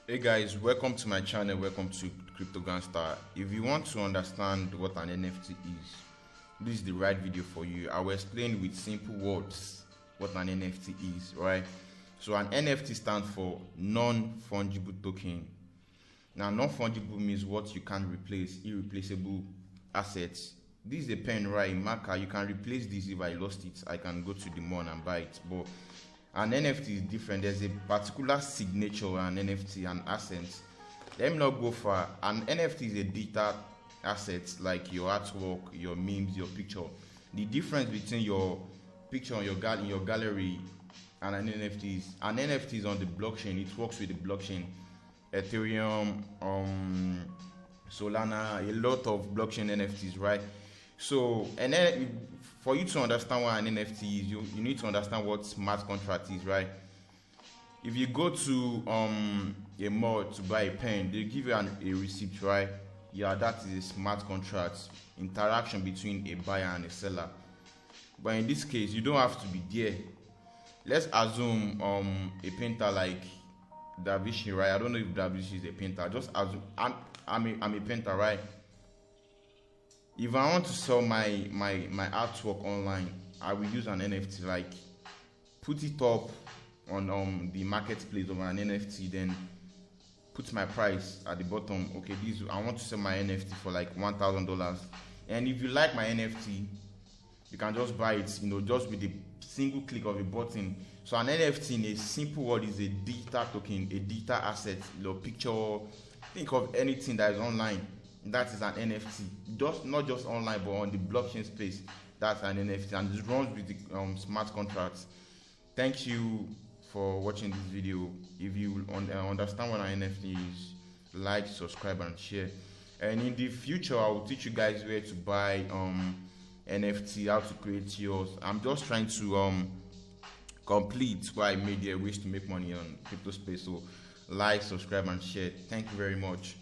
Hey guys, welcome to my channel. Welcome to Crypto Gangster. If you want to understand what an NFT is, this is the right video for you. I will explain with simple words what an NFT is, right? So an NFT stands for non-fungible token. Now, non-fungible means what you can't replace, irreplaceable assets. This is a pen, right? A marker. You can replace this. If I lost it, I can go to the mall and buy it. But an NFT is different. There's a particular signature an NFT, an asset. Let me not go far. An NFT is a digital asset like your artwork, your memes, your picture. The difference between your picture in your gallery and an NFT is on the blockchain. It works with the blockchain, Ethereum, Solana, a lot of blockchain NFTs, right? So, and then for you to understand what an NFT is, you need to understand what smart contract is, right? If you go to a mall to buy a pen, they give you a receipt, right? Yeah, that is a smart contract, interaction between a buyer and a seller. But in this case, you don't have to be there. Let's assume a painter like Da Vinci, right? I don't know if Da Vinci is a painter. Just assume I'm a painter, right? If I want to sell my artwork online, I will use an NFT, like put it up on the marketplace of an NFT, then put my price at the bottom. Okay, I want to sell my NFT for like $1,000. And if you like my NFT, you can just buy it, just with a single click of a button. So an NFT, in a simple word, is a digital token, a digital asset, picture. Think of anything that is online. That is an NFT. Not just online, but on the blockchain space. That's an NFT, and it runs with the smart contracts. Thank you for watching this video. If you understand what an NFT is, like, subscribe, and share. And in the future, I will teach you guys where to buy NFT, how to create yours. I'm just trying to complete what I made there, ways to make money on crypto space. So like, subscribe, and share. Thank you very much.